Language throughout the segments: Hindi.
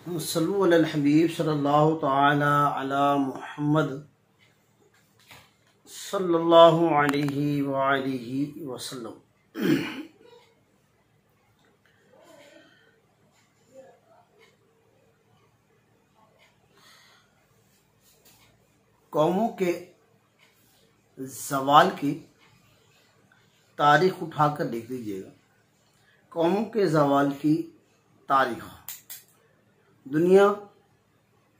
सल्लु अलल हबीब सल्लल्लाहु तआला अला मुहम्मद सल्लल्लाहु अलैहि व आलिहि वसल्लम। कौमों के ज़वाल की तारीख उठाकर देख लीजिएगा। कौमों के ज़वाल की तारीख, दुनिया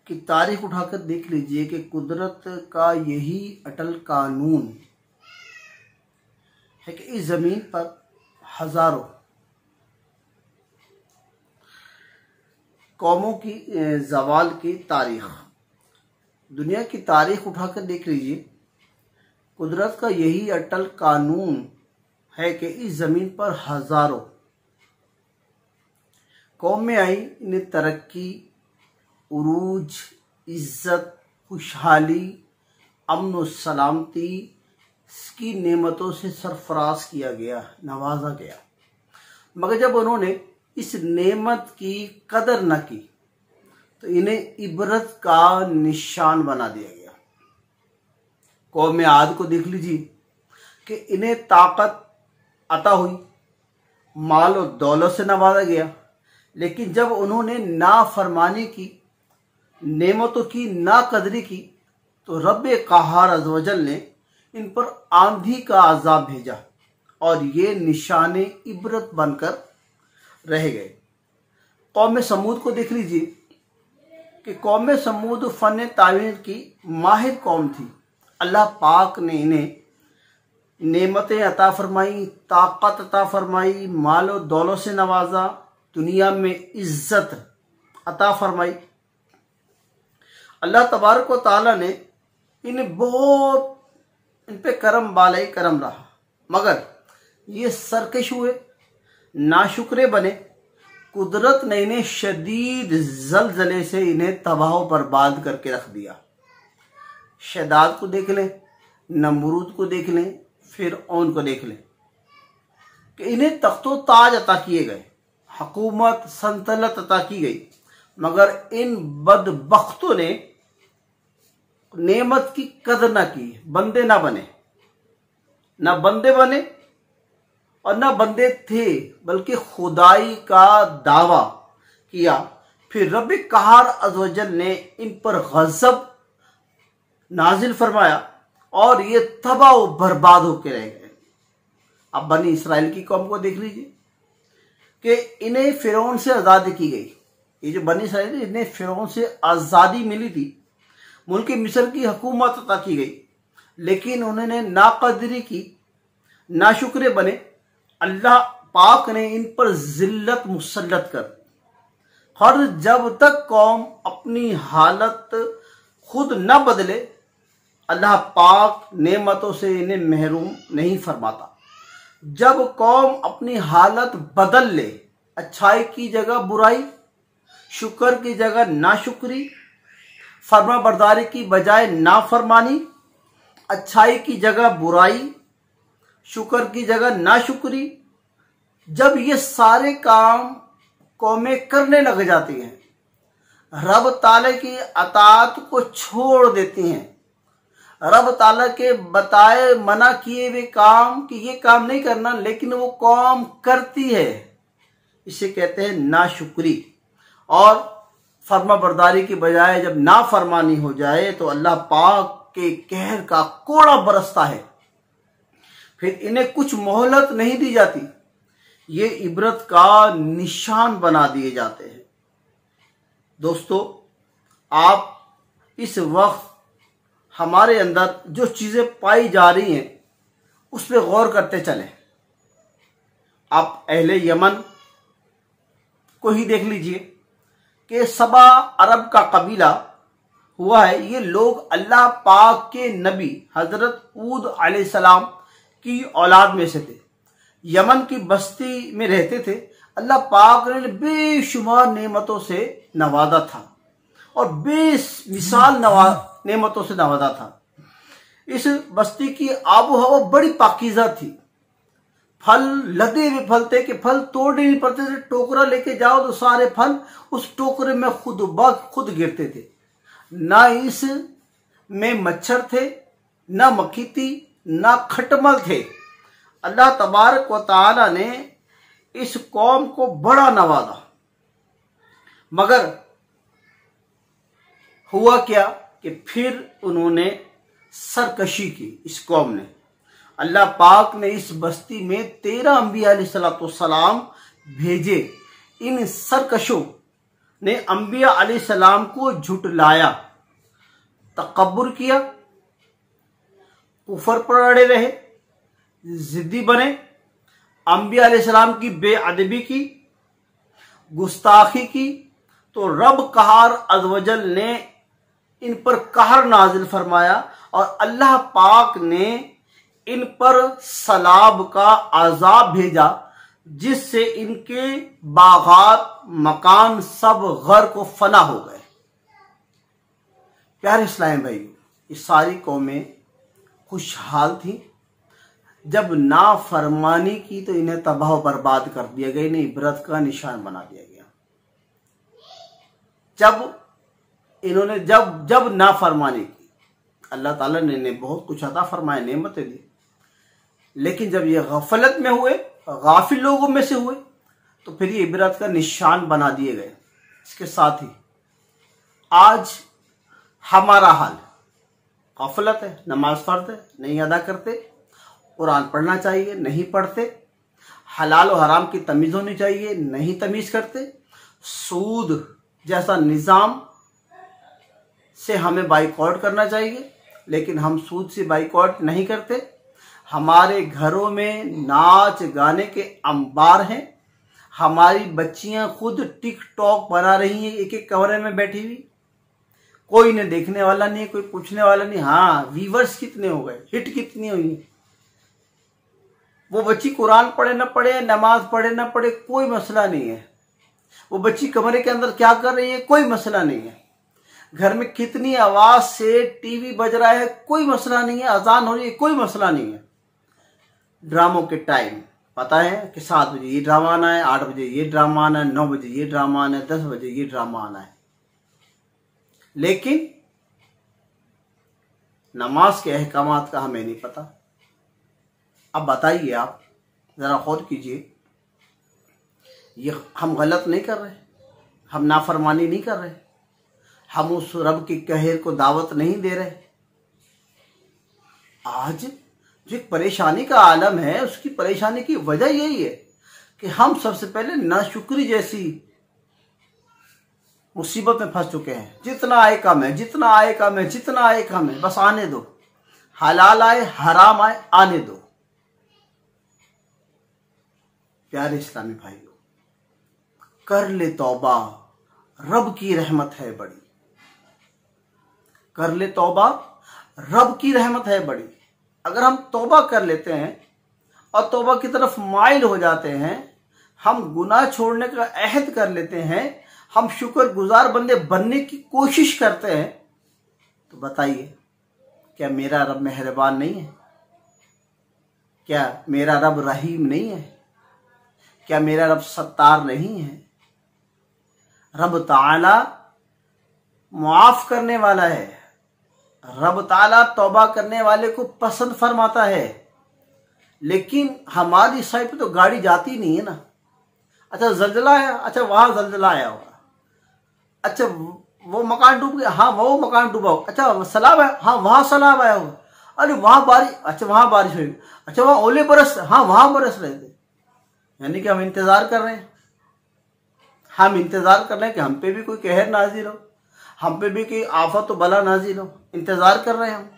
की तारीख उठाकर देख लीजिए कि कुदरत का यही अटल कानून है कि इस ज़मीन पर हज़ारों कौमों की ज़वाल की तारीख, दुनिया की तारीख उठाकर देख लीजिए। कुदरत का यही अटल कानून है कि इस ज़मीन पर हज़ारों कौमें आई, इन्हें तरक्की, उरूज, इज़्ज़त, खुशहाली, अमन व सलामती की नेमतों से सरफराज किया गया, नवाजा गया। मगर जब उन्होंने इस नेमत की कदर न की तो इन्हें इबरत का निशान बना दिया गया। कौम आद को देख लीजिए कि इन्हें ताकत अता हुई, माल और दौलत से नवाजा गया, लेकिन जब उन्होंने नाफरमानी की, नेमतों की नाकदरी की तो रब क़हार अज़्ज़वजल ने इन पर आंधी का अज़ाब भेजा और ये निशाने इबरत बनकर रह गए। कौम समूद को देख लीजिए कि कौम समूद फ़न तावीर की माहिर कौम थी। अल्लाह पाक ने इन्हें नेमतें अता फरमाई, ताकत अता फरमाई, माल और दौलत से नवाजा, दुनिया में इज्जत अता फरमाई। अल्लाह तबारक व तआला ने इन्हें बहुत, इन पे करम बालाई करम रहा, मगर ये सरकश हुए, नाशुक्रे बने। कुदरत ने इन्हें शदीद जलजले से इन्हें तबाह बर्बाद करके रख दिया। शदाद को देख लें, नमरूद को देख लें, फिरऔन को देख लें कि इन्हें तख्तो ताज अता किए गए, हुकूमत सल्तनत अता की गई, मगर इन बदबख्तों ने नेमत की कदर ना की, बंदे ना बने, ना बंदे बने और ना बंदे थे, बल्कि खुदाई का दावा किया। फिर रब क़हार अज़्ज़वजल ने इन पर गज़ब नाजिल फरमाया और ये तबाह व बर्बाद होकर रह गए। अब बनी इसराइल की कौम को देख लीजिए कि इन्हें फिरौन से आज़ादी की गई। ये जो बनी इसराइल, इन्हें फिरौन से आज़ादी मिली थी, मुल्क मिस्र की हुकूमत अता की गई, लेकिन उन्होंने नाकदरी की, नाशुक्रे बने। अल्लाह पाक ने इन पर जिल्लत मुसल्लत कर, हर जब तक कौम अपनी हालत खुद न बदले अल्लाह पाक नेमतों से इन्हें महरूम नहीं फरमाता। जब कौम अपनी हालत बदल ले, अच्छाई की जगह बुराई, शुक्र की जगह नाशुक्री, फरमा बरदारी की बजाय नाफरमानी, अच्छाई की जगह बुराई, शुक्र की जगह नाशुक्री, जब ये सारे काम कौमें करने लग जाती हैं, रब ताला की अताअत को छोड़ देती हैं, रब ताला के बताए मना किए हुए काम कि ये काम नहीं करना, लेकिन वो कौम करती है, इसे कहते हैं नाशुक्री। और फरमा बरदारी की बजाय जब नाफरमानी हो जाए तो अल्लाह पाक के कहर का कोड़ा बरसता है, फिर इन्हें कुछ मोहलत नहीं दी जाती, ये इबरत का निशान बना दिए जाते हैं। दोस्तों, आप इस वक्त हमारे अंदर जो चीजें पाई जा रही हैं उस पर गौर करते चलें। आप अहले यमन को ही देख लीजिए कि सबा अरब का कबीला हुआ है। ये लोग अल्लाह पाक के नबी हजरत ऊद अलैहिस्सलाम की औलाद में से थे, यमन की बस्ती में रहते थे। अल्लाह पाक ने बेशुमार नेमतों से नवाजा था और बेमिसाल नेमतों से नवाजा था। इस बस्ती की आबो हवा बड़ी पाकीज़ा थी, फल लदे हुए फल थे कि फल तोड़ने नहीं पड़ते थे, टोकरा लेके जाओ तो सारे फल उस टोकरे में खुद गिरते थे। ना इस में मच्छर थे, ना मक्खी थी, ना खटमल थे। अल्लाह तबारक व तआला ने इस कौम को बड़ा नवाजा, मगर हुआ क्या कि फिर उन्होंने सरकशी की। इस कौम ने, अल्लाह पाक ने इस बस्ती में 13 अंबिया अलैहिस्सलाम भेजे। इन सरकशों ने अंबिया अलैहिस्सलाम को झुटलाया, तकब्बुर किया, कुफर पर अड़े रहे, जिद्दी बने, अंबिया अलैहिस्सलाम की बेअदबी की, गुस्ताखी की, तो रब कहर अज़्वजल ने इन पर कहर नाजिल फरमाया और अल्लाह पाक ने इन पर सलाब का अजाब भेजा, जिससे इनके बागात मकान सब गर्क व फना हो गए। प्यारे इस्लाम भाई, ये सारी कौमें खुशहाल थी। जब नाफरमानी की तो इन्हें तबाह बर्बाद कर दिया गया, इन्हें इबरत का निशान बना दिया गया। जब नाफरमानी की, अल्लाह ताला ने इन्हें बहुत कुछ अता फरमाया, नेमतें दी, लेकिन जब ये गफलत में हुए, गाफिल लोगों में से हुए, तो फिर ये इबरत का निशान बना दिए गए। इसके साथ ही आज हमारा हाल गफलत है, नमाज फर्ज है, नहीं अदा करते, कुरान पढ़ना चाहिए, नहीं पढ़ते, हलाल और हराम की तमीज़ होनी चाहिए, नहीं तमीज़ करते, सूद जैसा निज़ाम से हमें बाइकआउट करना चाहिए, लेकिन हम सूद से बाइकआउट नहीं करते। हमारे घरों में नाच गाने के अंबार हैं, हमारी बच्चियां खुद टिकटॉक बना रही हैं एक एक कमरे में बैठी हुई, कोई इन्हें देखने वाला नहीं, कोई पूछने वाला नहीं। हाँ, व्यूवर्स कितने हो गए, हिट कितनी हुई। वो बच्ची कुरान पढ़े ना पढ़े, नमाज पढ़े ना पढ़े, कोई मसला नहीं है। वो बच्ची कमरे के अंदर क्या कर रही है, कोई मसला नहीं है। घर में कितनी आवाज से टीवी बज रहा है, कोई मसला नहीं है। अजान हो रही है, कोई मसला नहीं है। ड्रामों के टाइम पता है कि 7 बजे ये ड्रामा आना है, 8 बजे ये ड्रामा आना है, 9 बजे ये ड्रामा आना है, 10 बजे ये ड्रामा आना है। लेकिन नमाज के अहकामात का हमें नहीं पता। अब बताइए, आप जरा गौर कीजिए, ये हम गलत नहीं कर रहे, हम नाफरमानी नहीं कर रहे, हम उस रब की कहर को दावत नहीं दे रहे। आज जो एक परेशानी का आलम है, उसकी परेशानी की वजह यही है कि हम सबसे पहले नाशुक्री जैसी मुसीबत में फंस चुके हैं। जितना आए कम है, जितना आए कम है, जितना आए कम है, बस आने दो, हलाल आए हराम आए, आने दो। प्यारे इस्लामी भाइयों, कर ले तौबा, रब की रहमत है बड़ी। कर ले तौबा, रब की रहमत है बड़ी। अगर हम तौबा कर लेते हैं और तौबा की तरफ माइल हो जाते हैं, हम गुनाह छोड़ने का अहद कर लेते हैं, हम शुक्रगुजार बंदे बनने की कोशिश करते हैं, तो बताइए, क्या मेरा रब मेहरबान नहीं है? क्या मेरा रब रहीम नहीं है? क्या मेरा रब सत्तार नहीं है? रब ताला मुआफ करने वाला है। रब ताला तौबा करने वाले को पसंद फरमाता है। लेकिन हमारी साइड पे तो गाड़ी जाती नहीं है ना। अच्छा, जल्जला आया, अच्छा वहां जल्जला आया होगा, अच्छा वो मकान डूब गया, हाँ वो मकान डूबा हो, अच्छा सैलाब आया, हाँ वहां सैलाब आया होगा, अरे वहां बारिश, अच्छा वहां बारिश हुई, अच्छा वहां ओले बरस, हाँ वहां बरस रहे थे। यानी कि हम इंतजार कर रहे हैं, हम इंतजार कर रहे हैं कि हम पे भी कोई कहर नाजिल हो, हम पे भी कोई आफत तो बला नाजिल हो। इंतजार कर रहे हैं हम।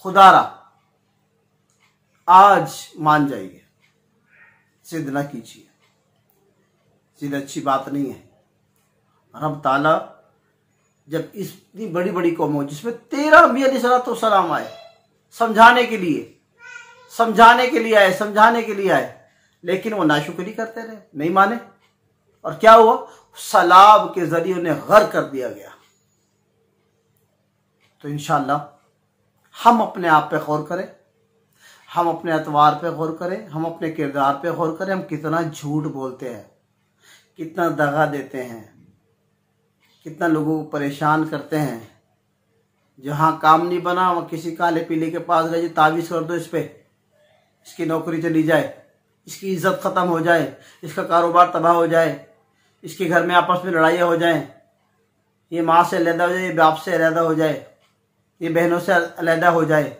खुदारा आज मान जाइए, जिद ना कीजिए, जिद अच्छी बात नहीं है। रब ताला जब इतनी बड़ी बड़ी कौम हो, जिसमें 13 अंबिया अलैहिस्सलाम आए, समझाने के लिए आए, लेकिन वो नाशुक्री करते रहे, नहीं माने, और क्या हुआ, सलाब के जरिए उन्हें गर्क कर दिया गया। तो इंशाअल्लाह हम अपने आप पे गौर करें, हम अपने अतवार पे गौर करें, हम अपने किरदार पे गौर करें, हम कितना झूठ बोलते हैं, कितना दगा देते हैं, कितना लोगों को परेशान करते हैं। जहाँ काम नहीं बना वहाँ किसी काले पीले के पास गए, ताबीज़ कर दो इस पे, इसकी नौकरी चली जाए, इसकी इज्जत खत्म हो जाए, इसका कारोबार तबाह हो जाए, इसके घर में आपस में लड़ाइयाँ हो जाएं, ये माँ से अलहदा हो जाए, ये बाप से अलहदा हो जाए, ये बहनों से अलहदा हो जाए,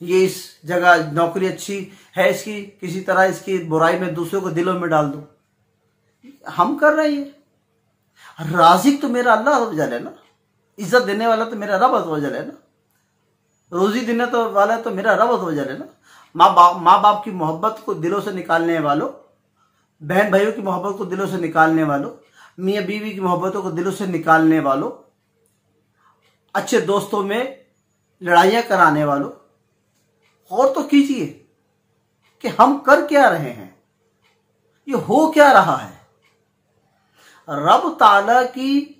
ये इस जगह नौकरी अच्छी है इसकी, किसी तरह इसकी बुराई में दूसरों को दिलों में डाल दो। हम कर रहे हैं। राज़िक तो मेरा अल्लाह रब जल है ना, इज्जत देने वाला तो मेरा रब अज़ वजल है ना, रोजी देने तो वाला तो मेरा रब अज़ वजल है ना। माँ बाप की मोहब्बत को दिलों से निकालने वालों, बहन भाइयों की मोहब्बत को दिलों से निकालने वालों, मियाँ बीवी की मोहब्बतों को दिलों से निकालने वालों, अच्छे दोस्तों में लड़ाइयाँ कराने वालों, और तो कीजिए कि हम कर क्या रहे हैं, ये हो क्या रहा है। रब ताला की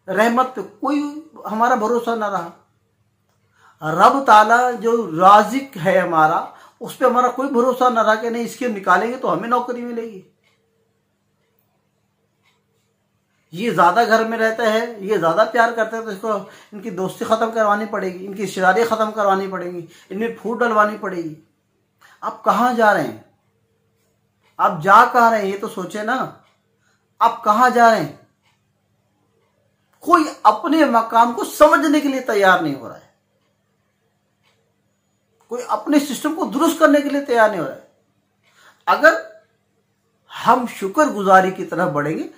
रहमत पे कोई हमारा भरोसा ना रहा। रब ताला जो राज़िक है हमारा, उस पर हमारा कोई भरोसा ना रहा कि नहीं इसके निकालेंगे तो हमें नौकरी मिलेगी। ये ज्यादा घर में रहता है, ये ज्यादा प्यार करता है, तो इसको इनकी दोस्ती खत्म करवानी पड़ेगी, इनकी रिश्तेदारी खत्म करवानी पड़ेगी, इनमें फूट डलवानी पड़ेगी। आप कहाँ जा रहे हैं, आप जा कहाँ रहे हैं, ये तो सोचे ना, आप कहाँ जा रहे हैं। कोई अपने मकाम को समझने के लिए तैयार नहीं हो रहा है, कोई अपने सिस्टम को दुरुस्त करने के लिए तैयार नहीं हो रहा है। अगर हम शुक्रगुजारी की तरफ बढ़ेंगे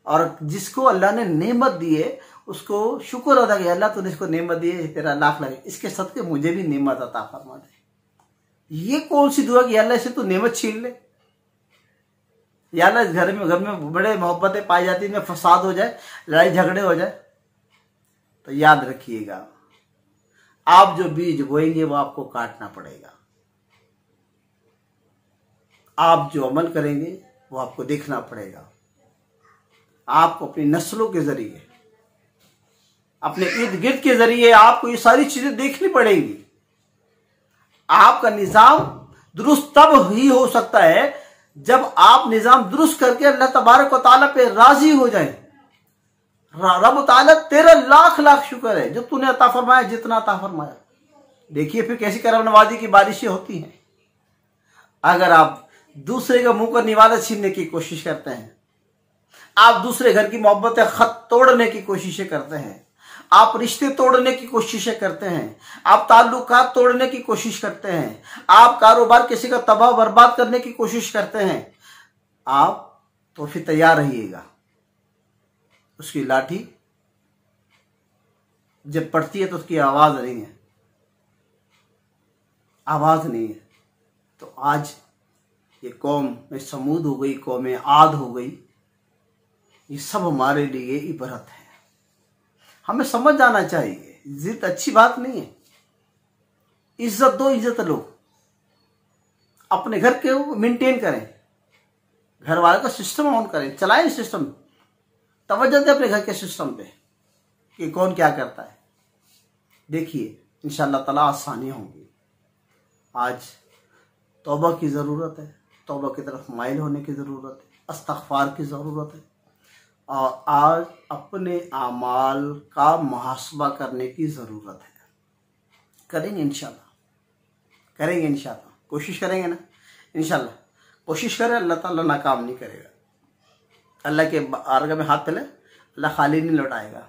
और जिसको अल्लाह ने नेमत दी है उसको शुक्र अदा किया, अल्लाह तूने इसको नेमत दी है, तेरा लाख लगे, इसके सदके मुझे भी नेमत अता फरमा दे। ये कौन सी दुआ कि अल्लाह इसे तू नेमत छीन ले, या अल्लाह इस घर में बड़े मोहब्बतें पाई जाती है, फसाद हो जाए, लड़ाई झगड़े हो जाए। तो याद रखिएगा, आप जो बीज बोएंगे वो आपको काटना पड़ेगा, आप जो अमल करेंगे वो आपको देखना पड़ेगा। आपको अपनी नस्लों के जरिए, अपने इर्द गिर्द के जरिए आपको ये सारी चीजें देखनी पड़ेंगी। आपका निजाम दुरुस्त तब ही हो सकता है जब आप निजाम दुरुस्त करके अल्लाह तबारक व तआला पे राजी हो जाए। रब ताला तेरा लाख लाख शुक्र है जो तूने अता फरमाया, जितना अता फरमाया। देखिए फिर कैसी करम नवाजी की बारिशें होती हैं। अगर आप दूसरे का मुंह का निवाला छीनने की कोशिश करते हैं, आप दूसरे घर की मोहब्बतें खत तोड़ने की कोशिशें करते हैं, आप रिश्ते तोड़ने की कोशिशें करते हैं, आप ताल्लुकात तोड़ने की कोशिश करते हैं, आप कारोबार किसी का तबाह बर्बाद करने की कोशिश करते हैं, आप तो फिर तैयार रहिएगा। उसकी लाठी जब पड़ती है तो उसकी आवाज नहीं है, आवाज नहीं है। तो आज ये कौम में समूद हो गई, कौम में आद हो गई, ये सब हमारे लिए इबरत है। हमें समझ आना चाहिए, जिद अच्छी बात नहीं है। इज्जत दो, इज्जत लो, अपने घर के मेंटेन करें, घर वाले का सिस्टम ऑन करें, चलाएं सिस्टम, तवज्जो दें अपने घर के सिस्टम पे कि कौन क्या करता है। देखिए इंशाअल्लाह ताला आसानियां होंगी। आज तौबा की ज़रूरत है, तौबा की तरफ माइल होने की ज़रूरत है, इस्तग़फ़ार की ज़रूरत है, और आज अपने आमाल का मुहासबा करने की ज़रूरत है। करेंगे इंशाअल्लाह, करेंगे इंशाअल्लाह, कोशिश करेंगे ना इंशाअल्लाह। कोशिश करें, अल्लाह ताला नाकाम नहीं करेगा। अल्लाह के आरगा में हाथ फैले, अल्लाह खाली नहीं लौटाएगा।